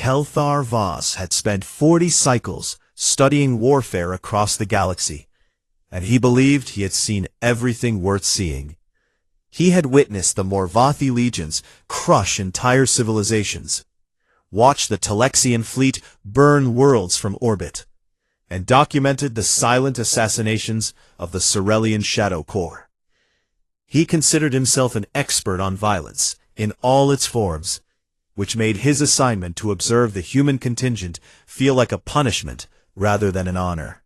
Kelthar Voss had spent 40 cycles studying warfare across the galaxy, and he believed he had seen everything worth seeing. He had witnessed the Morvathi legions crush entire civilizations, watched the Telexian fleet burn worlds from orbit, and documented the silent assassinations of the Cerelian Shadow Corps. He considered himself an expert on violence in all its forms, which made his assignment to observe the human contingent feel like a punishment rather than an honor.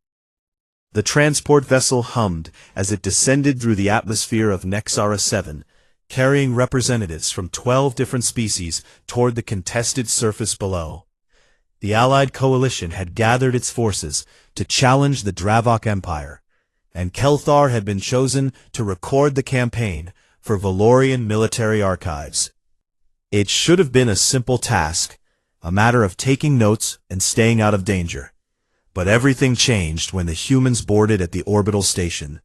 The transport vessel hummed as it descended through the atmosphere of Nexara 7, carrying representatives from 12 different species toward the contested surface below. The Allied coalition had gathered its forces to challenge the Dravok Empire, and Kelthar had been chosen to record the campaign for Valorian military archives. It should have been a simple task, a matter of taking notes and staying out of danger. But everything changed when the humans boarded at the orbital station.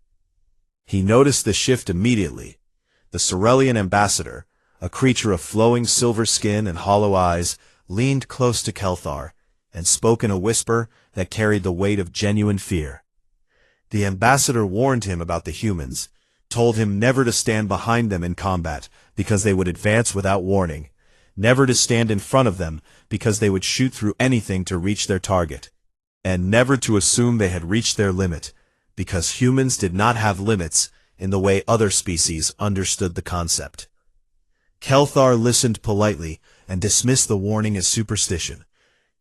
He noticed the shift immediately. The Cerelian ambassador, a creature of flowing silver skin and hollow eyes, leaned close to Kelthar and spoke in a whisper that carried the weight of genuine fear. The ambassador warned him about the humans, told him never to stand behind them in combat because they would advance without warning, never to stand in front of them because they would shoot through anything to reach their target, and never to assume they had reached their limit, because humans did not have limits in the way other species understood the concept. Kelthar listened politely and dismissed the warning as superstition.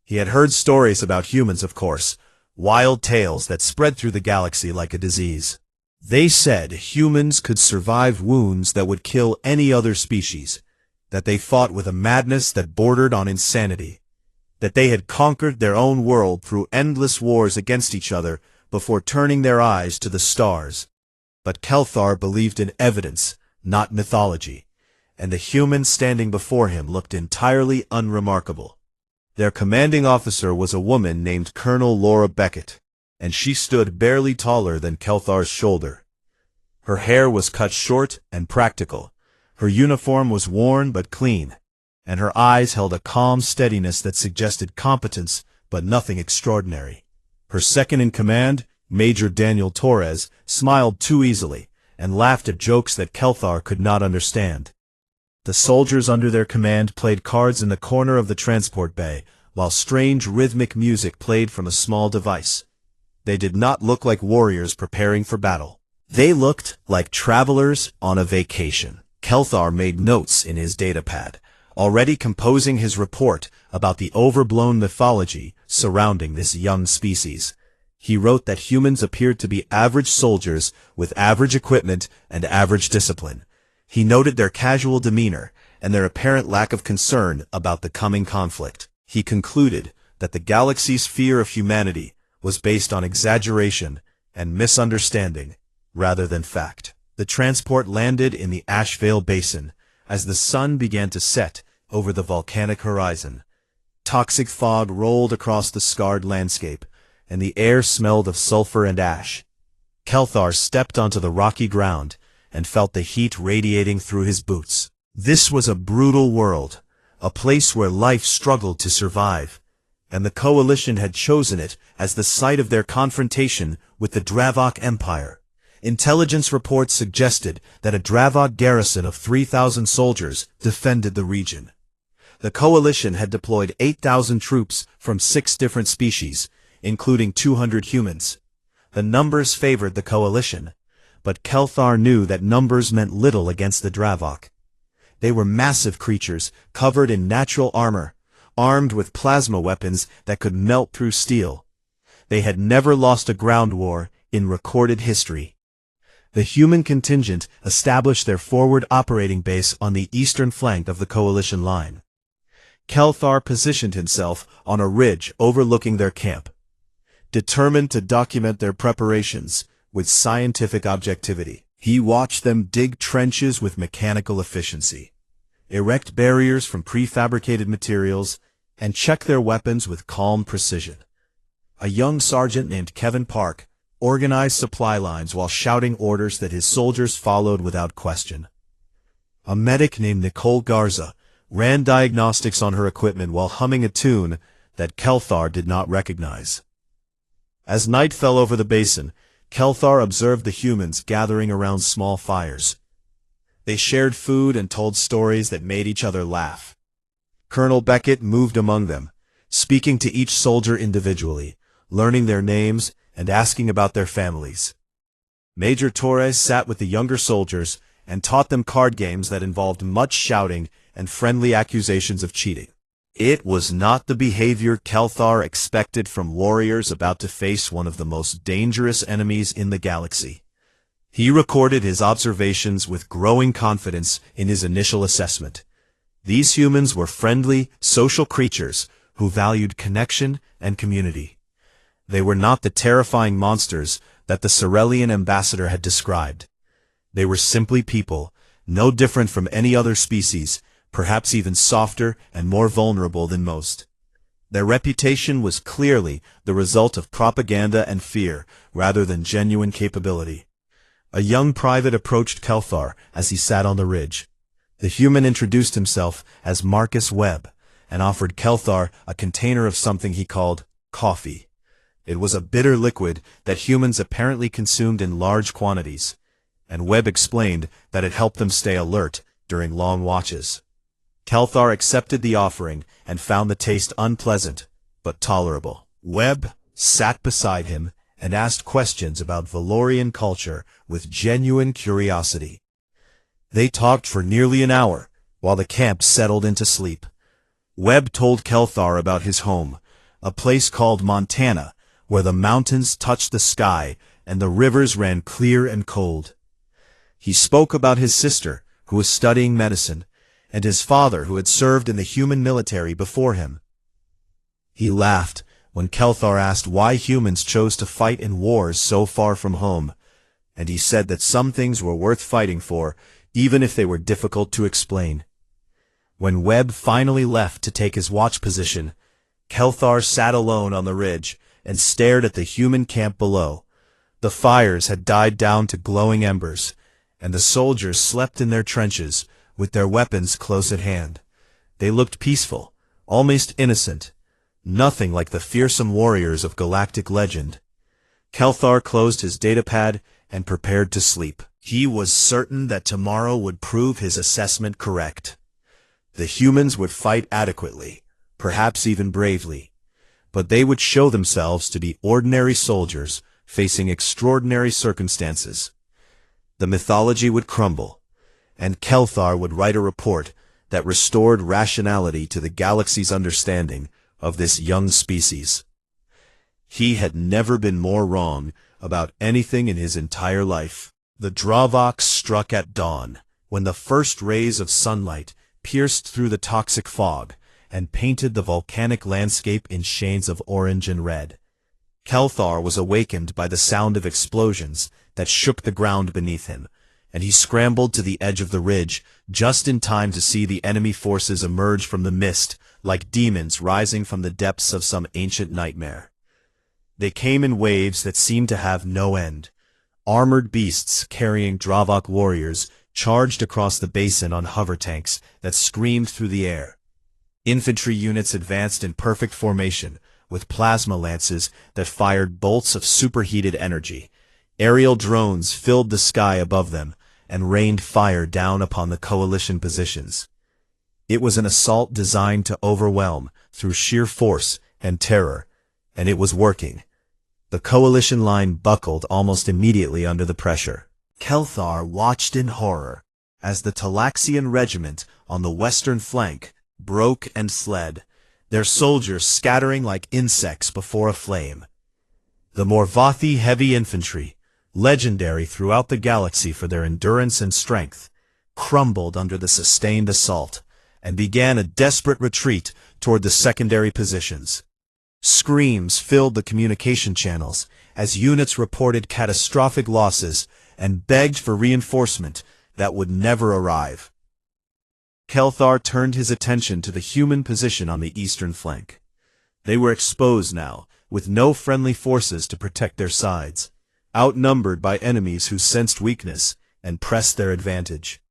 He had heard stories about humans, of course, wild tales that spread through the galaxy like a disease. They said humans could survive wounds that would kill any other species, that they fought with a madness that bordered on insanity, that they had conquered their own world through endless wars against each other before turning their eyes to the stars. But Kelthar believed in evidence, not mythology, and the humans standing before him looked entirely unremarkable. Their commanding officer was a woman named Colonel Laura Beckett, and she stood barely taller than Kelthar's shoulder. Her hair was cut short and practical, her uniform was worn but clean, and her eyes held a calm steadiness that suggested competence but nothing extraordinary. Her second-in-command, Major Daniel Torres, smiled too easily and laughed at jokes that Kelthar could not understand. The soldiers under their command played cards in the corner of the transport bay, while strange rhythmic music played from a small device. They did not look like warriors preparing for battle. They looked like travelers on a vacation. Kelthar made notes in his datapad, already composing his report about the overblown mythology surrounding this young species. He wrote that humans appeared to be average soldiers with average equipment and average discipline. He noted their casual demeanor and their apparent lack of concern about the coming conflict. He concluded that the galaxy's fear of humanity was based on exaggeration and misunderstanding rather than fact. The transport landed in the Ashvale Basin as the sun began to set over the volcanic horizon. Toxic fog rolled across the scarred landscape, and the air smelled of sulfur and ash. Kelthar stepped onto the rocky ground and felt the heat radiating through his boots. This was a brutal world, a place where life struggled to survive, and the Coalition had chosen it as the site of their confrontation with the Dravok Empire. Intelligence reports suggested that a Dravok garrison of 3,000 soldiers defended the region. The Coalition had deployed 8,000 troops from 6 different species, including 200 humans. The numbers favored the Coalition, but Kelthar knew that numbers meant little against the Dravok. They were massive creatures, covered in natural armor, armed with plasma weapons that could melt through steel. They had never lost a ground war in recorded history. The human contingent established their forward operating base on the eastern flank of the Coalition line. Kelthar positioned himself on a ridge overlooking their camp, determined to document their preparations with scientific objectivity. He watched them dig trenches with mechanical efficiency, erect barriers from prefabricated materials, and check their weapons with calm precision. A young sergeant named Kevin Park organized supply lines while shouting orders that his soldiers followed without question. A medic named Nicole Garza ran diagnostics on her equipment while humming a tune that Kelthar did not recognize. As night fell over the basin, Kelthar observed the humans gathering around small fires. They shared food and told stories that made each other laugh. Colonel Beckett moved among them, speaking to each soldier individually, learning their names and asking about their families. Major Torres sat with the younger soldiers and taught them card games that involved much shouting and friendly accusations of cheating. It was not the behavior Kelthar expected from warriors about to face one of the most dangerous enemies in the galaxy. He recorded his observations with growing confidence in his initial assessment. These humans were friendly, social creatures who valued connection and community. They were not the terrifying monsters that the Cerellian ambassador had described. They were simply people, no different from any other species, perhaps even softer and more vulnerable than most. Their reputation was clearly the result of propaganda and fear rather than genuine capability. A young private approached Kelthar as he sat on the ridge. The human introduced himself as Marcus Webb and offered Kelthar a container of something he called coffee. It was a bitter liquid that humans apparently consumed in large quantities, and Webb explained that it helped them stay alert during long watches. Kelthar accepted the offering and found the taste unpleasant, but tolerable. Webb sat beside him and asked questions about Valorian culture with genuine curiosity. They talked for nearly an hour, while the camp settled into sleep. Webb told Kelthar about his home, a place called Montana, where the mountains touched the sky and the rivers ran clear and cold. He spoke about his sister, who was studying medicine, and his father, who had served in the human military before him. He laughed when Kelthar asked why humans chose to fight in wars so far from home, and he said that some things were worth fighting for, even if they were difficult to explain. When Webb finally left to take his watch position, Kelthar sat alone on the ridge and stared at the human camp below. The fires had died down to glowing embers, and the soldiers slept in their trenches, with their weapons close at hand. They looked peaceful, almost innocent, nothing like the fearsome warriors of galactic legend. Kelthar closed his datapad and prepared to sleep. He was certain that tomorrow would prove his assessment correct. The humans would fight adequately, perhaps even bravely, but they would show themselves to be ordinary soldiers facing extraordinary circumstances. The mythology would crumble, and Kelthar would write a report that restored rationality to the galaxy's understanding of this young species. He had never been more wrong about anything in his entire life. The Dravok struck at dawn, when the first rays of sunlight pierced through the toxic fog and painted the volcanic landscape in shades of orange and red. Kelthar was awakened by the sound of explosions that shook the ground beneath him, and he scrambled to the edge of the ridge just in time to see the enemy forces emerge from the mist like demons rising from the depths of some ancient nightmare. They came in waves that seemed to have no end. Armored beasts carrying Dravok warriors charged across the basin on hover tanks that screamed through the air. Infantry units advanced in perfect formation, with plasma lances that fired bolts of superheated energy. Aerial drones filled the sky above them and rained fire down upon the coalition positions. It was an assault designed to overwhelm through sheer force and terror, and it was working. The coalition line buckled almost immediately under the pressure. Kelthar watched in horror as the Talaxian regiment on the western flank broke and fled, their soldiers scattering like insects before a flame. The Morvathi heavy infantry, legendary throughout the galaxy for their endurance and strength, crumbled under the sustained assault and began a desperate retreat toward the secondary positions. Screams filled the communication channels as units reported catastrophic losses and begged for reinforcement that would never arrive. Kelthar turned his attention to the human position on the eastern flank. They were exposed now, with no friendly forces to protect their sides, outnumbered by enemies who sensed weakness and pressed their advantage.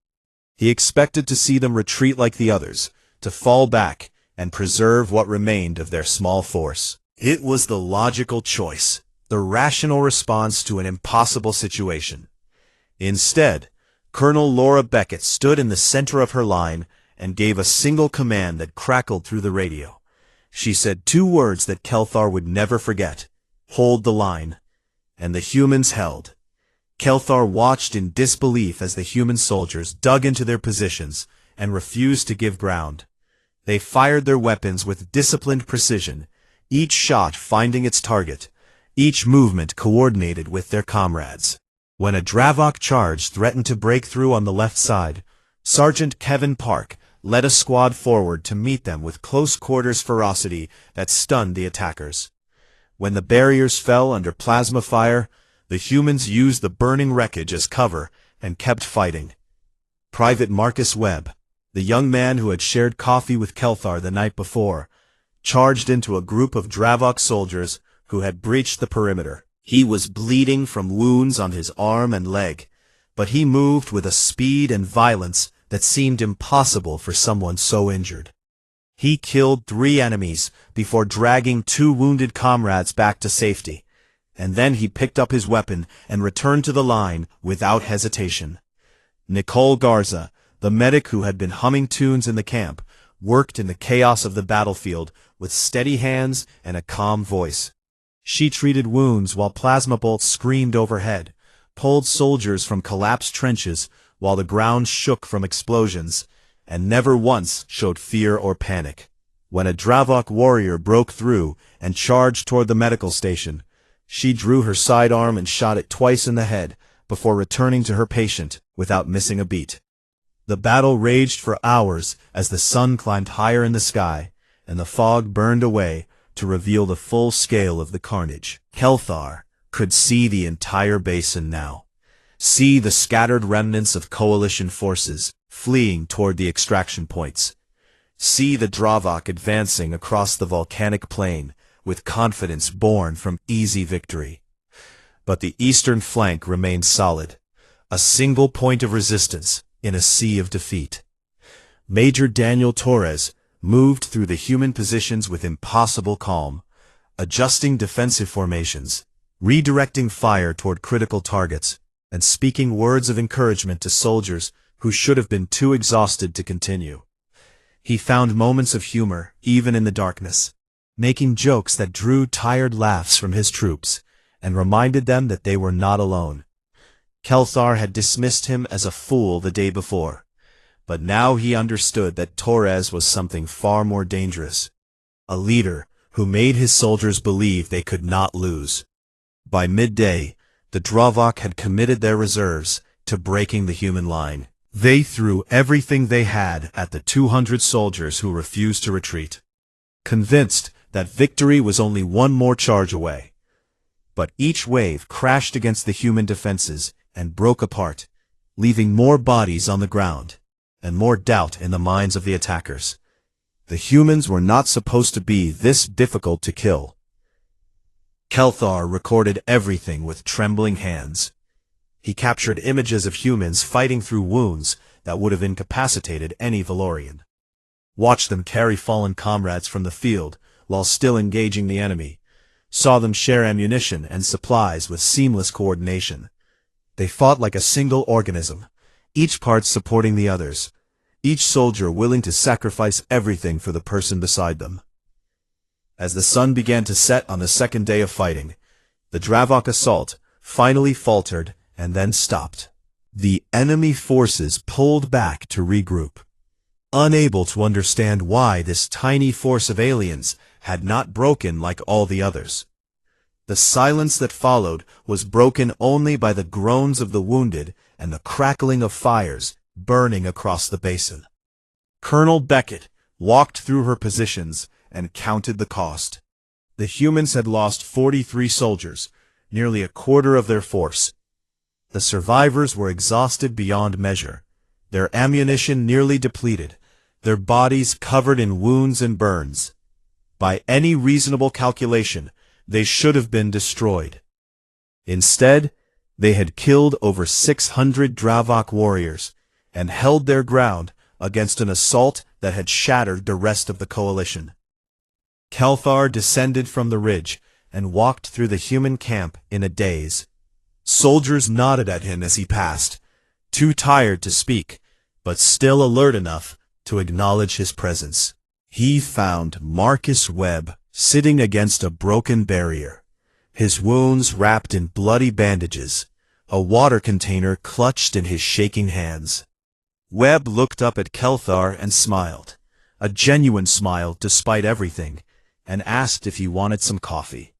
He expected to see them retreat like the others, to fall back and preserve what remained of their small force. It was the logical choice, the rational response to an impossible situation. Instead, Colonel Laura Beckett stood in the center of her line and gave a single command that crackled through the radio. She said 2 words that Kelthar would never forget: "Hold the line." And the humans held. Kelthar watched in disbelief as the human soldiers dug into their positions and refused to give ground. They fired their weapons with disciplined precision, each shot finding its target, each movement coordinated with their comrades. When a Dravok charge threatened to break through on the left side, Sergeant Kevin Park led a squad forward to meet them with close-quarters ferocity that stunned the attackers. When the barriers fell under plasma fire, the humans used the burning wreckage as cover and kept fighting. Private Marcus Webb, the young man who had shared coffee with Kelthar the night before, charged into a group of Dravok soldiers who had breached the perimeter. He was bleeding from wounds on his arm and leg, but he moved with a speed and violence that seemed impossible for someone so injured. He killed 3 enemies before dragging 2 wounded comrades back to safety, and then he picked up his weapon and returned to the line without hesitation. Nicole Garza, the medic who had been humming tunes in the camp, worked in the chaos of the battlefield with steady hands and a calm voice. She treated wounds while plasma bolts screamed overhead, pulled soldiers from collapsed trenches while the ground shook from explosions, and never once showed fear or panic. When a Dravok warrior broke through and charged toward the medical station, she drew her sidearm and shot it twice in the head before returning to her patient without missing a beat. The battle raged for hours as the sun climbed higher in the sky and the fog burned away to reveal the full scale of the carnage. Kelthar could see the entire basin now. See the scattered remnants of coalition forces fleeing toward the extraction points. See the Dravok advancing across the volcanic plain with confidence born from easy victory. But the eastern flank remained solid, a single point of resistance in a sea of defeat. Major Daniel Torres moved through the human positions with impossible calm, adjusting defensive formations, redirecting fire toward critical targets, and speaking words of encouragement to soldiers who should have been too exhausted to continue. He found moments of humor even in the darkness, making jokes that drew tired laughs from his troops and reminded them that they were not alone. Kelthar had dismissed him as a fool the day before, but now he understood that Torres was something far more dangerous, a leader who made his soldiers believe they could not lose. By midday, the Dravok had committed their reserves to breaking the human line. They threw everything they had at the 200 soldiers who refused to retreat, convinced that victory was only one more charge away. But each wave crashed against the human defenses and broke apart, leaving more bodies on the ground and more doubt in the minds of the attackers. The humans were not supposed to be this difficult to kill. Kelthar recorded everything with trembling hands. He captured images of humans fighting through wounds that would have incapacitated any Valorian. Watched them carry fallen comrades from the field while still engaging the enemy. Saw them share ammunition and supplies with seamless coordination. They fought like a single organism, each part supporting the others, each soldier willing to sacrifice everything for the person beside them. As the sun began to set on the second day of fighting, the Dravok assault finally faltered and then stopped. The enemy forces pulled back to regroup, unable to understand why this tiny force of aliens had not broken like all the others. The silence that followed was broken only by the groans of the wounded and the crackling of fires burning across the basin. Colonel Beckett walked through her positions and counted the cost. The humans had lost 43 soldiers, nearly a quarter of their force. The survivors were exhausted beyond measure, their ammunition nearly depleted, their bodies covered in wounds and burns. By any reasonable calculation, they should have been destroyed. Instead, they had killed over 600 Dravok warriors and held their ground against an assault that had shattered the rest of the coalition. Kelthar descended from the ridge and walked through the human camp in a daze. Soldiers nodded at him as he passed, too tired to speak, but still alert enough to acknowledge his presence. He found Marcus Webb sitting against a broken barrier, his wounds wrapped in bloody bandages, a water container clutched in his shaking hands. Webb looked up at Kelthar and smiled, a genuine smile despite everything, and asked if he wanted some coffee.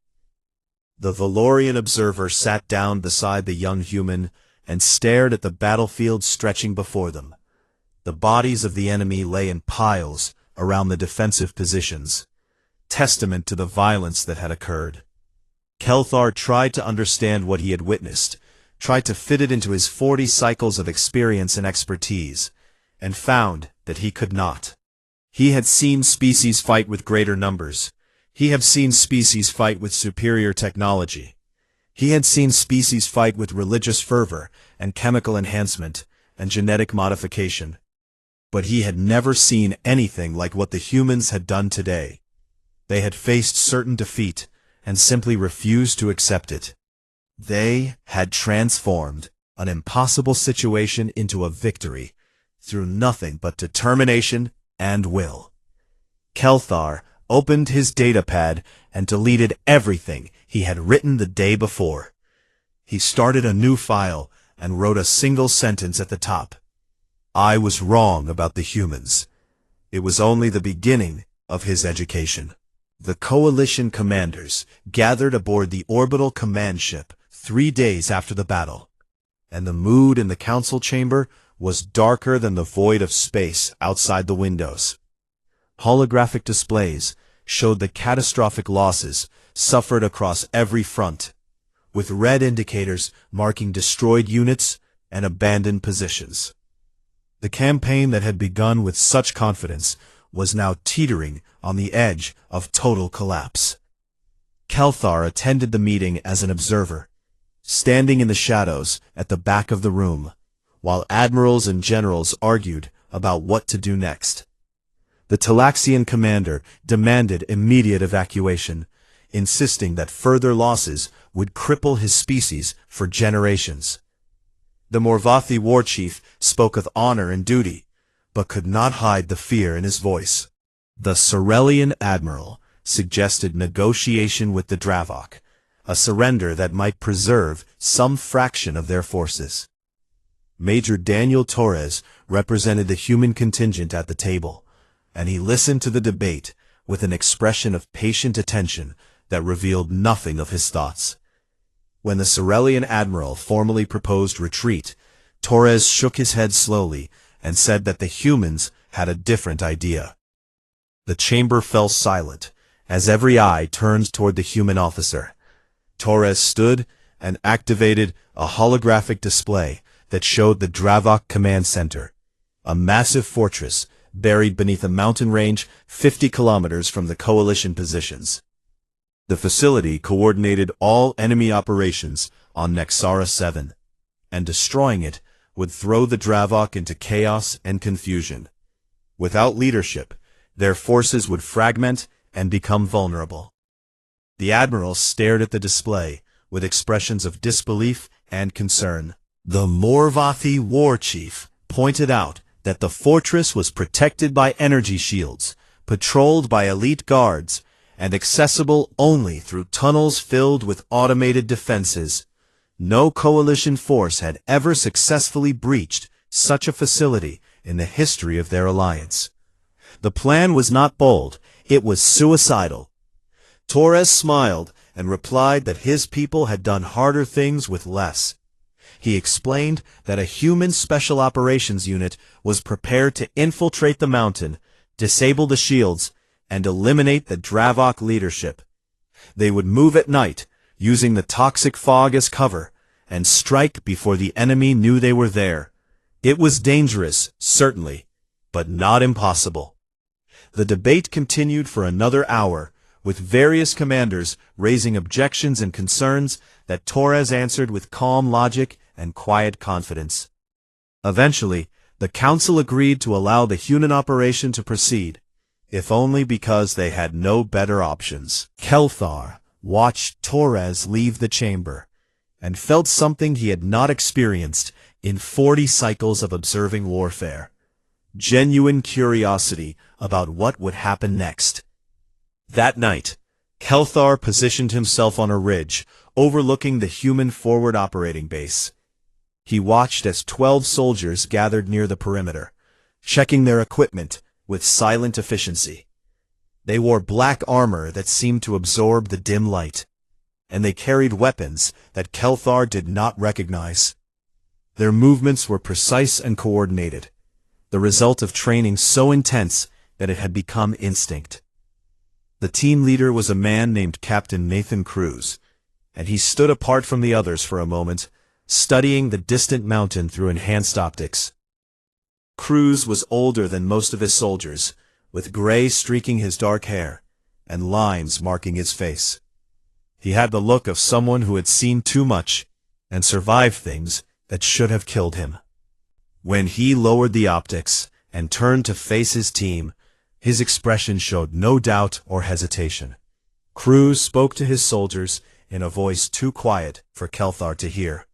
The Valorian observer sat down beside the young human and stared at the battlefield stretching before them. The bodies of the enemy lay in piles around the defensive positions, testament to the violence that had occurred. Kelthar tried to understand what he had witnessed, tried to fit it into his 40 cycles of experience and expertise, and found that he could not. He had seen species fight with greater numbers. He had seen species fight with superior technology. He had seen species fight with religious fervor and chemical enhancement and genetic modification. But he had never seen anything like what the humans had done today. They had faced certain defeat and simply refused to accept it. They had transformed an impossible situation into a victory through nothing but determination and will. Kelthar opened his datapad and deleted everything he had written the day before. He started a new file and wrote a single sentence at the top. I was wrong about the humans. It was only the beginning of his education. The coalition commanders gathered aboard the orbital command ship 3 days after the battle, and the mood in the council chamber was darker than the void of space outside the windows. Holographic displays showed the catastrophic losses suffered across every front, with red indicators marking destroyed units and abandoned positions. The campaign that had begun with such confidence was now teetering on the edge of total collapse. Kelthar attended the meeting as an observer, standing in the shadows at the back of the room, while admirals and generals argued about what to do next. The Talaxian commander demanded immediate evacuation, insisting that further losses would cripple his species for generations. The Morvathi war chief spoke of honor and duty, but could not hide the fear in his voice. The Corellian admiral suggested negotiation with the Dravok, a surrender that might preserve some fraction of their forces. Major Daniel Torres represented the human contingent at the table, and he listened to the debate with an expression of patient attention that revealed nothing of his thoughts. When the Corellian admiral formally proposed retreat, Torres shook his head slowly and said that the humans had a different idea. The chamber fell silent as every eye turned toward the human officer. Torres stood and activated a holographic display that showed the Dravok Command Center, a massive fortress buried beneath a mountain range 50 kilometers from the coalition positions. The facility coordinated all enemy operations on Nexara 7, and destroying it would throw the Dravok into chaos and confusion. Without leadership, their forces would fragment and become vulnerable. The admiral stared at the display with expressions of disbelief and concern. The Morvathi war chief pointed out that the fortress was protected by energy shields, patrolled by elite guards, and accessible only through tunnels filled with automated defenses. No coalition force had ever successfully breached such a facility in the history of their alliance. The plan was not bold, it was suicidal. Torres smiled and replied that his people had done harder things with less. He explained that a human special operations unit was prepared to infiltrate the mountain, disable the shields, and eliminate the Dravok leadership. They would move at night, using the toxic fog as cover, and strike before the enemy knew they were there. It was dangerous, certainly, but not impossible. The debate continued for another hour, with various commanders raising objections and concerns that Torres answered with calm logic and quiet confidence. Eventually, The council agreed to allow the human operation to proceed, if only because they had no better options. Kelthar watched Torres leave the chamber, and felt something he had not experienced in 40 cycles of observing warfare. Genuine curiosity about what would happen next. That night, Kelthar positioned himself on a ridge, overlooking the human forward operating base. He watched as 12 soldiers gathered near the perimeter, checking their equipment with silent efficiency. They wore black armor that seemed to absorb the dim light, and they carried weapons that Kelthar did not recognize. Their movements were precise and coordinated, the result of training so intense that it had become instinct. The team leader was a man named Captain Nathan Cruz, and he stood apart from the others for a moment, studying the distant mountain through enhanced optics. Cruz was older than most of his soldiers, with gray streaking his dark hair, and lines marking his face. He had the look of someone who had seen too much, and survived things that should have killed him. When he lowered the optics, and turned to face his team, his expression showed no doubt or hesitation. Cruz spoke to his soldiers in a voice too quiet for Kelthar to hear,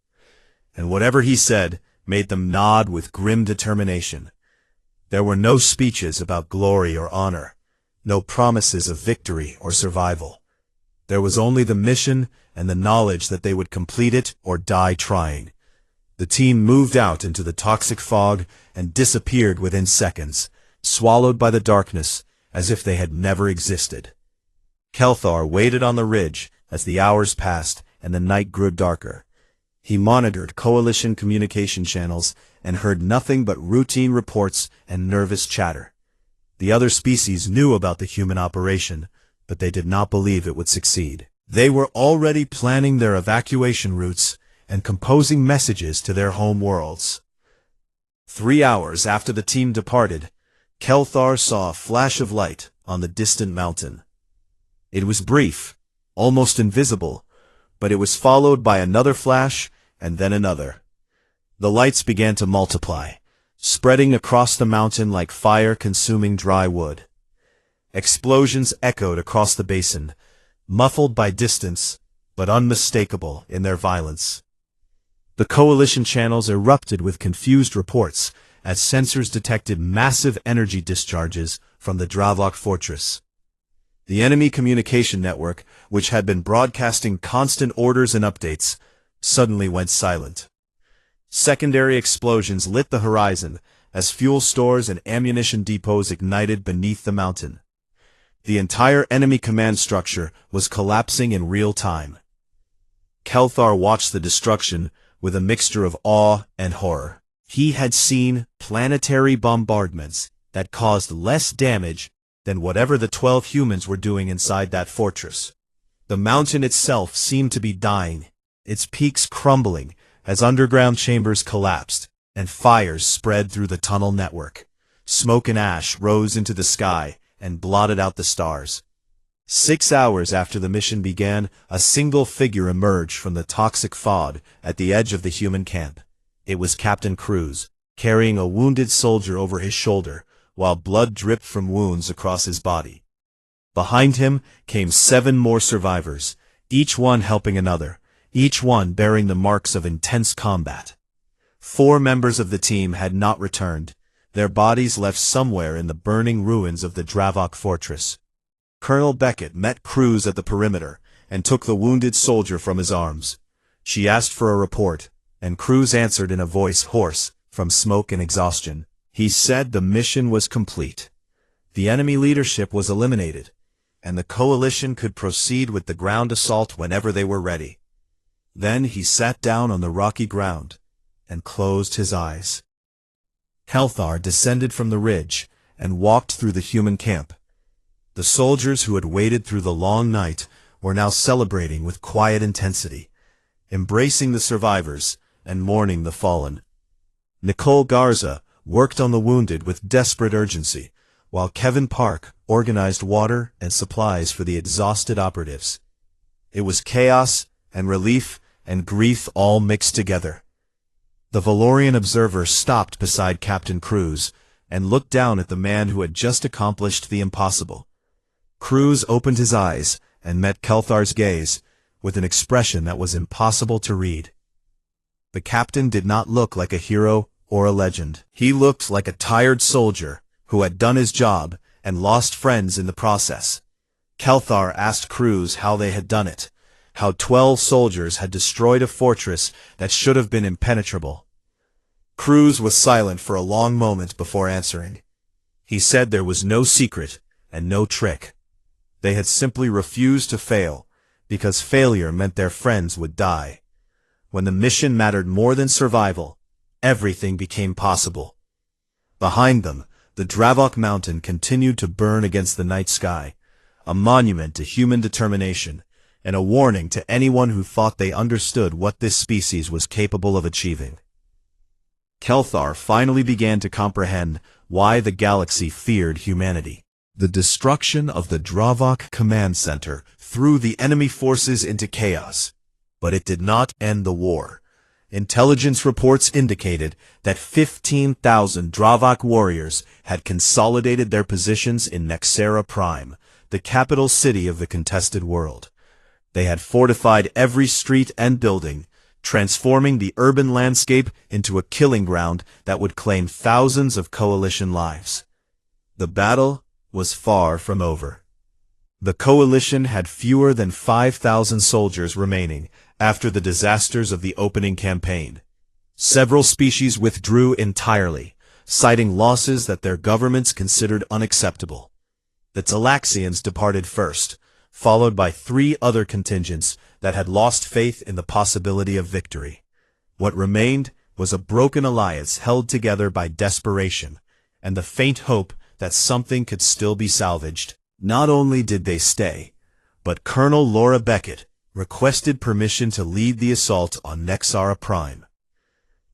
and whatever he said made them nod with grim determination. There were no speeches about glory or honor, no promises of victory or survival. There was only the mission and the knowledge that they would complete it or die trying. The team moved out into the toxic fog and disappeared within seconds, swallowed by the darkness as if they had never existed. Kelthar waited on the ridge as the hours passed and the night grew darker. He monitored coalition communication channels and heard nothing but routine reports and nervous chatter. The other species knew about the human operation, but they did not believe it would succeed. They were already planning their evacuation routes and composing messages to their home worlds. 3 hours after the team departed, Kelthar saw a flash of light on the distant mountain. It was brief, almost invisible, but it was followed by another flash and then another. The lights began to multiply, spreading across the mountain like fire consuming dry wood. Explosions echoed across the basin, muffled by distance, but unmistakable in their violence. The coalition channels erupted with confused reports as sensors detected massive energy discharges from the Dravok fortress. The enemy communication network, which had been broadcasting constant orders and updates, suddenly went silent. Secondary explosions lit the horizon as fuel stores and ammunition depots ignited beneath the mountain. The entire enemy command structure was collapsing in real time. Kelthar watched the destruction with a mixture of awe and horror. He had seen planetary bombardments that caused less damage than whatever the 12 humans were doing inside that fortress. The mountain itself seemed to be dying, its peaks crumbling as underground chambers collapsed and fires spread through the tunnel network. Smoke and ash rose into the sky and blotted out the stars. 6 hours after the mission began, a single figure emerged from the toxic fog at the edge of the human camp. It was Captain Cruz, carrying a wounded soldier over his shoulder, while blood dripped from wounds across his body. Behind him came 7 more survivors, each one helping another, each one bearing the marks of intense combat. 4 members of the team had not returned, their bodies left somewhere in the burning ruins of the Dravok fortress. Colonel Beckett met Cruz at the perimeter and took the wounded soldier from his arms. She asked for a report, and Cruz answered in a voice hoarse from smoke and exhaustion. He said the mission was complete. The enemy leadership was eliminated, and the coalition could proceed with the ground assault whenever they were ready. Then he sat down on the rocky ground and closed his eyes. Kelthar descended from the ridge and walked through the human camp. The soldiers who had waited through the long night were now celebrating with quiet intensity, embracing the survivors and mourning the fallen. Nicole Garza worked on the wounded with desperate urgency, while Kevin Park organized water and supplies for the exhausted operatives. It was chaos and relief and grief all mixed together. The Valorian observer stopped beside Captain Cruz and looked down at the man who had just accomplished the impossible. Cruz opened his eyes and met Kelthar's gaze with an expression that was impossible to read. The captain did not look like a hero or a legend. He looked like a tired soldier who had done his job and lost friends in the process. Kelthar asked Cruz how they had done it, how 12 soldiers had destroyed a fortress that should have been impenetrable. Cruz was silent for a long moment before answering. He said there was no secret and no trick. They had simply refused to fail, because failure meant their friends would die. When the mission mattered more than survival, everything became possible. Behind them, the Dravok mountain continued to burn against the night sky, a monument to human determination, and a warning to anyone who thought they understood what this species was capable of achieving. Kelthar finally began to comprehend why the galaxy feared humanity. The destruction of the Dravok command center threw the enemy forces into chaos, but it did not end the war. Intelligence reports indicated that 15,000 Dravok warriors had consolidated their positions in Nexera Prime, the capital city of the contested world. They had fortified every street and building, transforming the urban landscape into a killing ground that would claim thousands of coalition lives. The battle was far from over. The coalition had fewer than 5,000 soldiers remaining after the disasters of the opening campaign. Several species withdrew entirely, citing losses that their governments considered unacceptable. The Talaxians departed first, followed by 3 other contingents that had lost faith in the possibility of victory. What remained was a broken alliance held together by desperation and the faint hope that something could still be salvaged. Not only did they stay, but Colonel Laura Beckett requested permission to lead the assault on Nexera Prime.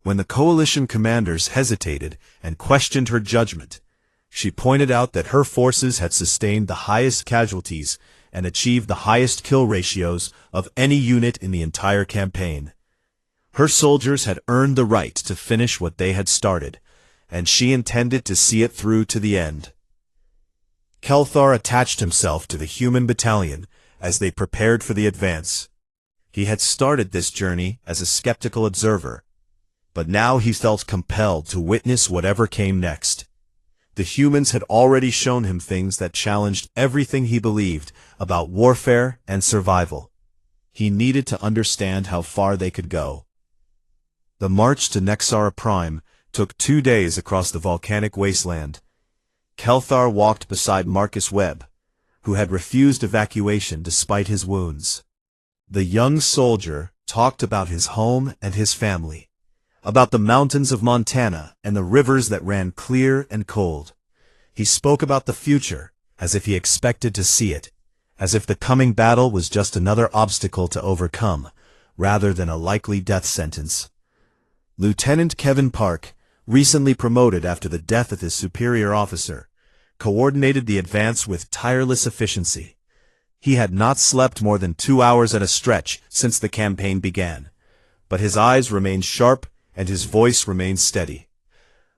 When the coalition commanders hesitated and questioned her judgment, she pointed out that her forces had sustained the highest casualties and achieved the highest kill ratios of any unit in the entire campaign. Her soldiers had earned the right to finish what they had started, and she intended to see it through to the end. Kelthar attached himself to the human battalion as they prepared for the advance. He had started this journey as a skeptical observer, but now he felt compelled to witness whatever came next. The humans had already shown him things that challenged everything he believed about warfare and survival. He needed to understand how far they could go. The march to Nexera Prime took 2 days across the volcanic wasteland. Kelthar walked beside Marcus Webb, who had refused evacuation despite his wounds. The young soldier talked about his home and his family, about the mountains of Montana and the rivers that ran clear and cold. He spoke about the future as if he expected to see it, as if the coming battle was just another obstacle to overcome, rather than a likely death sentence. Lieutenant Kevin Park, recently promoted after the death of his superior officer, coordinated the advance with tireless efficiency. He had not slept more than 2 hours at a stretch since the campaign began, but his eyes remained sharp and his voice remained steady.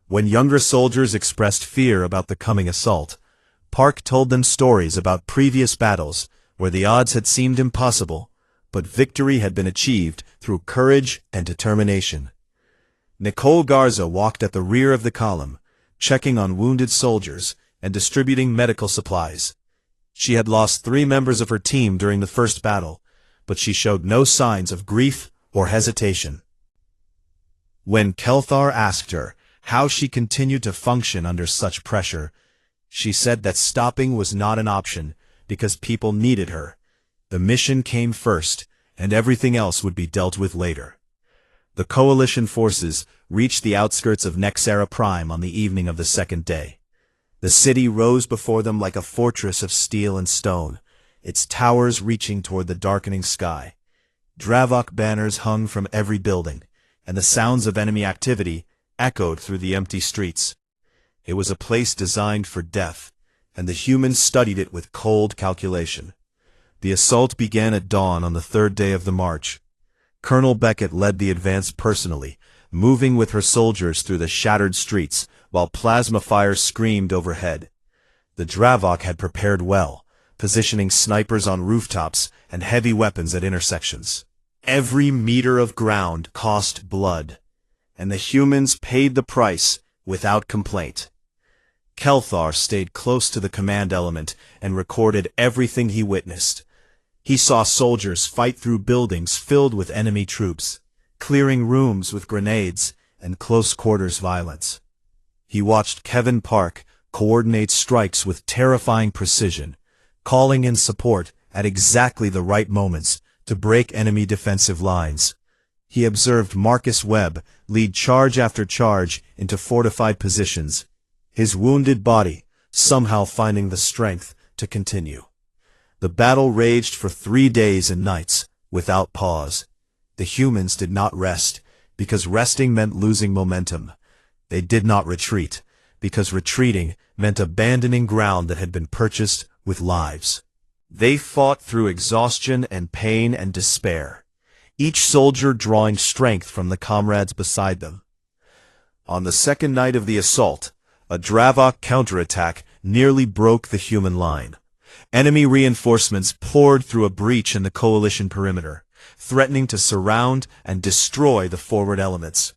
When younger soldiers expressed fear about the coming assault, Park told them stories about previous battles where the odds had seemed impossible, but victory had been achieved through courage and determination. Nicole Garza walked at the rear of the column, checking on wounded soldiers and distributing medical supplies. She had lost 3 members of her team during the first battle, but she showed no signs of grief or hesitation. When Kelthar asked her how she continued to function under such pressure, she said that stopping was not an option because people needed her. The mission came first, and everything else would be dealt with later. The coalition forces reached the outskirts of Nexera Prime on the evening of the 2nd day. The city rose before them like a fortress of steel and stone, its towers reaching toward the darkening sky. Dravok banners hung from every building, and the sounds of enemy activity echoed through the empty streets. It was a place designed for death, and the humans studied it with cold calculation. The assault began at dawn on the 3rd day of the march. Colonel Beckett led the advance personally, moving with her soldiers through the shattered streets, while plasma fire screamed overhead. The Dravok had prepared well, positioning snipers on rooftops and heavy weapons at intersections. Every meter of ground cost blood, and the humans paid the price without complaint. Kelthar stayed close to the command element and recorded everything he witnessed. He saw soldiers fight through buildings filled with enemy troops, clearing rooms with grenades and close-quarters violence. He watched Kevin Park coordinate strikes with terrifying precision, calling in support at exactly the right moments to break enemy defensive lines. He observed Marcus Webb lead charge after charge into fortified positions, his wounded body somehow finding the strength to continue. The battle raged for 3 days and nights, without pause. The humans did not rest, because resting meant losing momentum. They did not retreat, because retreating meant abandoning ground that had been purchased with lives. They fought through exhaustion and pain and despair, each soldier drawing strength from the comrades beside them. On the second night of the assault, a Dravok counterattack nearly broke the human line. Enemy reinforcements poured through a breach in the coalition perimeter, threatening to surround and destroy the forward elements.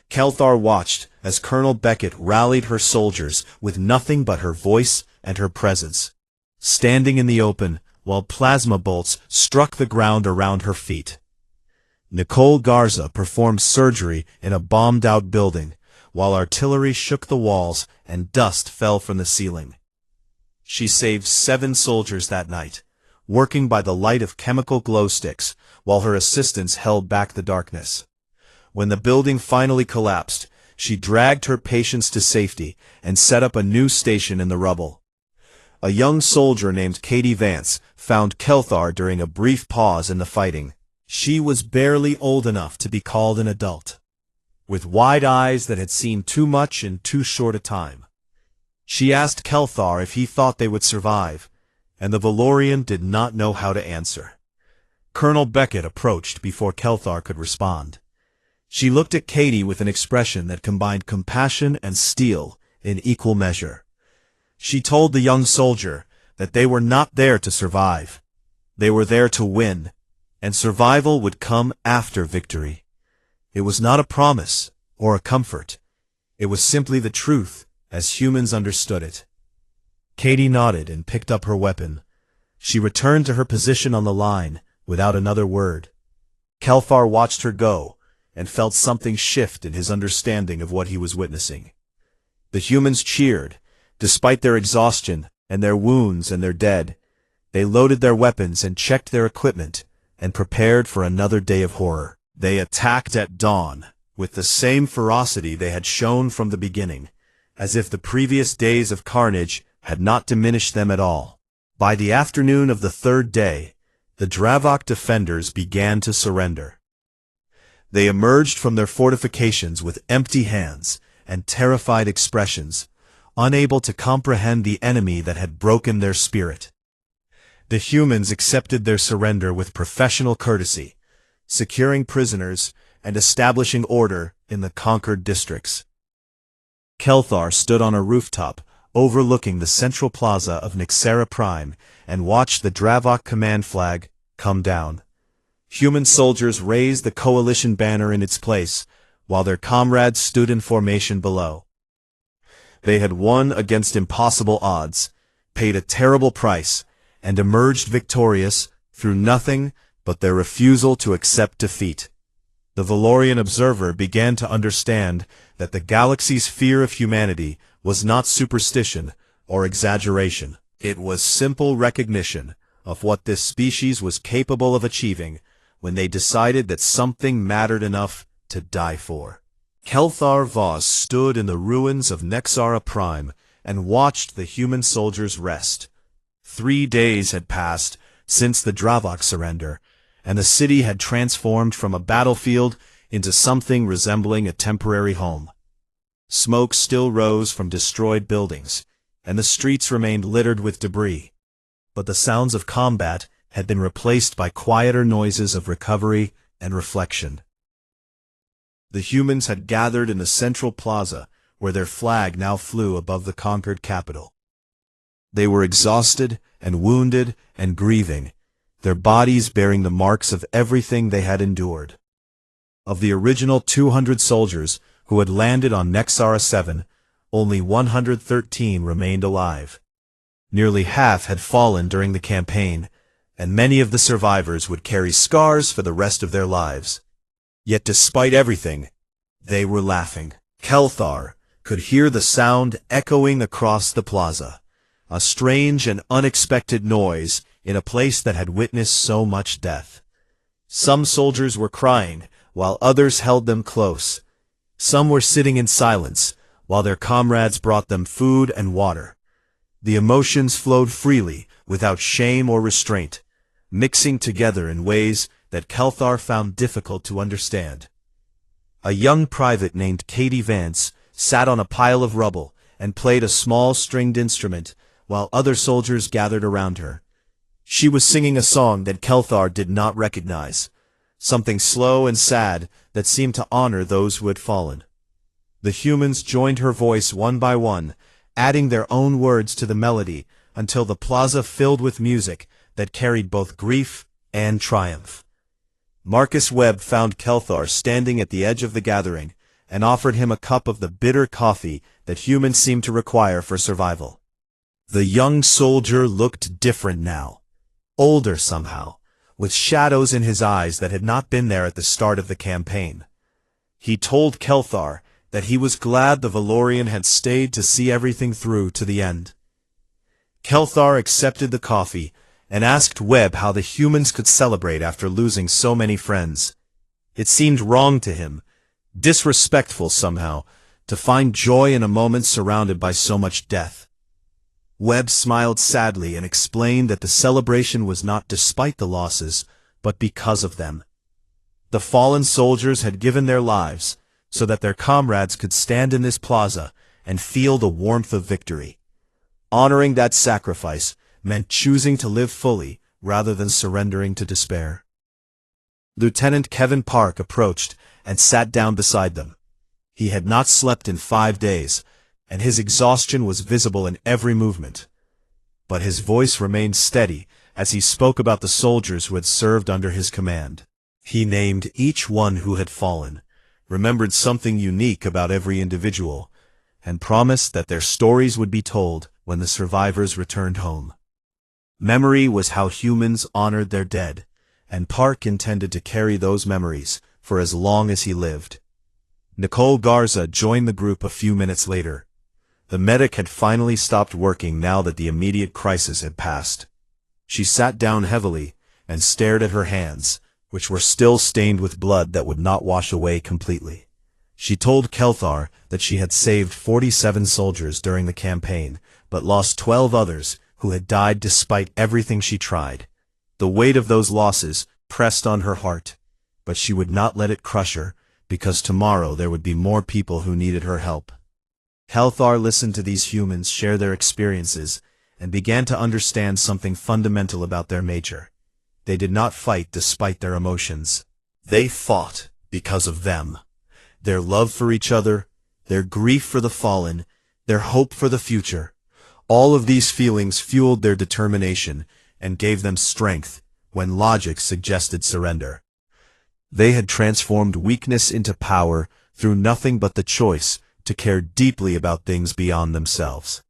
Kelthar watched as Colonel Beckett rallied her soldiers with nothing but her voice and her presence, standing in the open while plasma bolts struck the ground around her feet. Nicole Garza performed surgery in a bombed-out building, while artillery shook the walls and dust fell from the ceiling. She saved 7 soldiers that night, working by the light of chemical glow sticks, while her assistants held back the darkness. When the building finally collapsed, she dragged her patients to safety and set up a new station in the rubble. A young soldier named Katie Vance found Kelthar during a brief pause in the fighting. She was barely old enough to be called an adult, with wide eyes that had seen too much in too short a time. She asked Kelthar if he thought they would survive, and the Valorian did not know how to answer. Colonel Beckett approached before Kelthar could respond. She looked at Katie with an expression that combined compassion and steel in equal measure. She told the young soldier that they were not there to survive. They were there to win, and survival would come after victory. It was not a promise or a comfort. It was simply the truth as humans understood it. Katie nodded and picked up her weapon. She returned to her position on the line without another word. Kelthar watched her go and felt something shift in his understanding of what he was witnessing. The humans cheered, despite their exhaustion and their wounds and their dead. They loaded their weapons and checked their equipment and prepared for another day of horror. They attacked at dawn with the same ferocity they had shown from the beginning, as if the previous days of carnage had not diminished them at all. By the afternoon of the 3rd day, the Dravok defenders began to surrender. They emerged from their fortifications with empty hands and terrified expressions, unable to comprehend the enemy that had broken their spirit. The humans accepted their surrender with professional courtesy, securing prisoners and establishing order in the conquered districts. Kelthar stood on a rooftop overlooking the central plaza of Nixera Prime and watched the Dravok command flag come down. Human soldiers raised the coalition banner in its place, while their comrades stood in formation below. They had won against impossible odds, paid a terrible price, and emerged victorious through nothing but their refusal to accept defeat. The Valorian observer began to understand that the galaxy's fear of humanity was not superstition or exaggeration. It was simple recognition of what this species was capable of achieving when they decided that something mattered enough to die for. Kelthar Voss stood in the ruins of Nexara Prime and watched the human soldiers rest. 3 days had passed since the Dravok surrender, and the city had transformed from a battlefield into something resembling a temporary home. Smoke still rose from destroyed buildings, and the streets remained littered with debris, but the sounds of combat had been replaced by quieter noises of recovery and reflection. The humans had gathered in the central plaza, where their flag now flew above the conquered capital. They were exhausted and wounded and grieving, their bodies bearing the marks of everything they had endured. Of the original 200 soldiers who had landed on Nexara 7, only 113 remained alive. Nearly half had fallen during the campaign, and many of the survivors would carry scars for the rest of their lives. Yet despite everything, they were laughing. Kelthar could hear the sound echoing across the plaza, a strange and unexpected noise in a place that had witnessed so much death. Some soldiers were crying, while others held them close. Some were sitting in silence, while their comrades brought them food and water. The emotions flowed freely, without shame or restraint, mixing together in ways that Kelthar found difficult to understand. A young private named Katie Vance sat on a pile of rubble and played a small stringed instrument, while other soldiers gathered around her. She was singing a song that Kelthar did not recognize, something slow and sad that seemed to honor those who had fallen. The humans joined her voice one by one, adding their own words to the melody until the plaza filled with music that carried both grief and triumph. Marcus Webb found Kelthar standing at the edge of the gathering and offered him a cup of the bitter coffee that humans seemed to require for survival. The young soldier looked different now, older somehow, with shadows in his eyes that had not been there at the start of the campaign. He told Kelthar that he was glad the Valorian had stayed to see everything through to the end. Kelthar accepted the coffee and asked Webb how the humans could celebrate after losing so many friends. It seemed wrong to him, disrespectful somehow, to find joy in a moment surrounded by so much death. Webb smiled sadly and explained that the celebration was not despite the losses, but because of them. The fallen soldiers had given their lives so that their comrades could stand in this plaza and feel the warmth of victory. Honoring that sacrifice meant choosing to live fully rather than surrendering to despair. Lieutenant Kevin Park approached and sat down beside them. He had not slept in 5 days, and his exhaustion was visible in every movement. But his voice remained steady as he spoke about the soldiers who had served under his command. He named each one who had fallen, remembered something unique about every individual, and promised that their stories would be told when the survivors returned home. Memory was how humans honored their dead, and Park intended to carry those memories for as long as he lived. Nicole Garza joined the group a few minutes later. The medic had finally stopped working now that the immediate crisis had passed. She sat down heavily and stared at her hands, which were still stained with blood that would not wash away completely. She told Kelthar that she had saved 47 soldiers during the campaign, but lost 12 others who had died despite everything she tried. The weight of those losses pressed on her heart, but she would not let it crush her, because tomorrow there would be more people who needed her help. Kelthar listened to these humans share their experiences and began to understand something fundamental about their nature. They did not fight despite their emotions. They fought because of them. Their love for each other, their grief for the fallen, their hope for the future. All of these feelings fueled their determination and gave them strength when logic suggested surrender. They had transformed weakness into power through nothing but the choice to care deeply about things beyond themselves.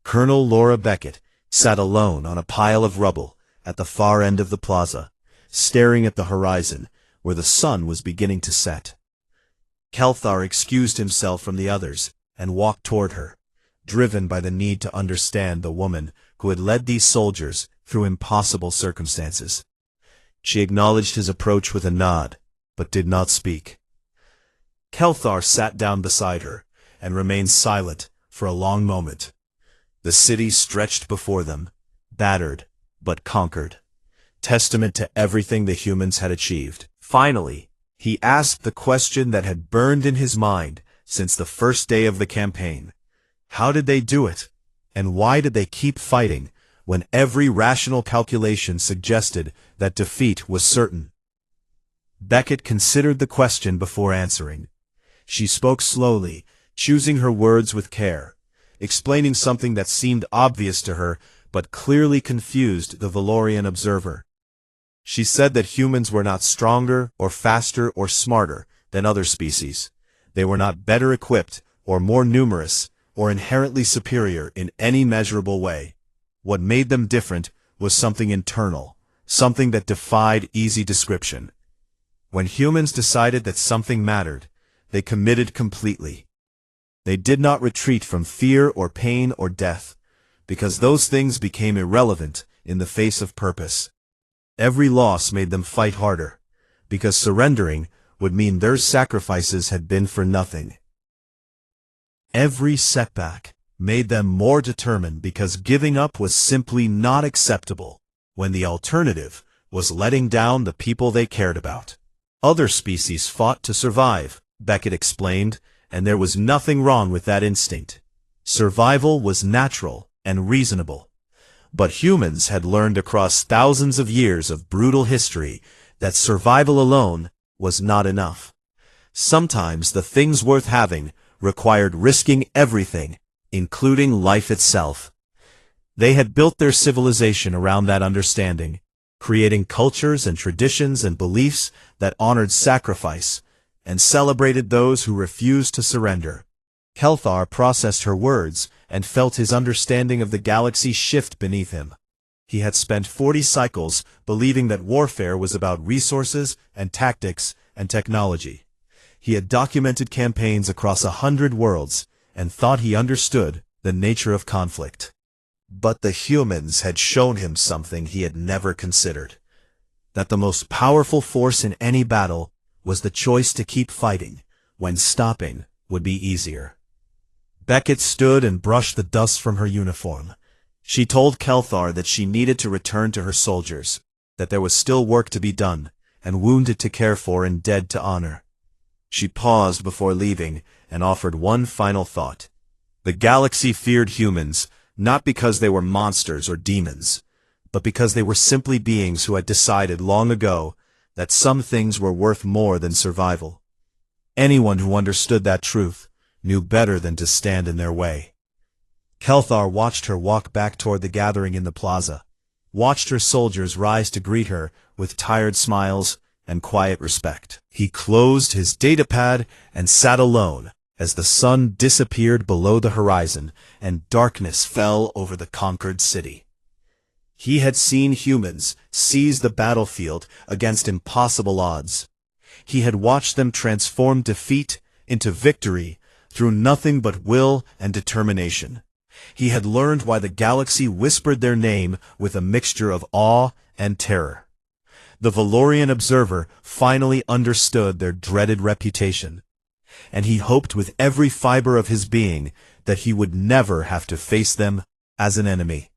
Colonel Laura Beckett sat alone on a pile of rubble at the far end of the plaza, staring at the horizon where the sun was beginning to set. Kelthar excused himself from the others and walked toward her, driven by the need to understand the woman who had led these soldiers through impossible circumstances. She acknowledged his approach with a nod, but did not speak. Kelthar sat down beside her and remained silent for a long moment. The city stretched before them, battered but conquered, testament to everything the humans had achieved. Finally, he asked the question that had burned in his mind since the first day of the campaign. How did they do it? And why did they keep fighting when every rational calculation suggested that defeat was certain? Beckett considered the question before answering. She spoke slowly, choosing her words with care, explaining something that seemed obvious to her but clearly confused the Valorian observer. She said that humans were not stronger or faster or smarter than other species. They were not better equipped or more numerous or inherently superior in any measurable way. What made them different was something internal, something that defied easy description. When humans decided that something mattered, they committed completely. They did not retreat from fear or pain or death, because those things became irrelevant in the face of purpose. Every loss made them fight harder, because surrendering would mean their sacrifices had been for nothing. Every setback made them more determined because giving up was simply not acceptable, when the alternative was letting down the people they cared about. Other species fought to survive, Beckett explained, and there was nothing wrong with that instinct. Survival was natural and reasonable. But humans had learned across thousands of years of brutal history that survival alone was not enough. Sometimes the things worth having required risking everything, including life itself. They had built their civilization around that understanding, creating cultures and traditions and beliefs that honored sacrifice and celebrated those who refused to surrender. Kelthar processed her words and felt his understanding of the galaxy shift beneath him. He had spent 40 cycles believing that warfare was about resources and tactics and technology. He had documented campaigns across 100 worlds and thought he understood the nature of conflict. But the humans had shown him something he had never considered: that the most powerful force in any battle was the choice to keep fighting when stopping would be easier. Beckett stood and brushed the dust from her uniform. She told Kelthar that she needed to return to her soldiers, that there was still work to be done, and wounded to care for and dead to honor. She paused before leaving and offered one final thought. The galaxy feared humans, not because they were monsters or demons, but because they were simply beings who had decided long ago that some things were worth more than survival. Anyone who understood that truth knew better than to stand in their way. Kelthar watched her walk back toward the gathering in the plaza, watched her soldiers rise to greet her with tired smiles and quiet respect. He closed his datapad and sat alone as the sun disappeared below the horizon and darkness fell over the conquered city. He had seen humans seize the battlefield against impossible odds. He had watched them transform defeat into victory through nothing but will and determination. He had learned why the galaxy whispered their name with a mixture of awe and terror. The Valorian observer finally understood their dreaded reputation, and he hoped with every fiber of his being that he would never have to face them as an enemy.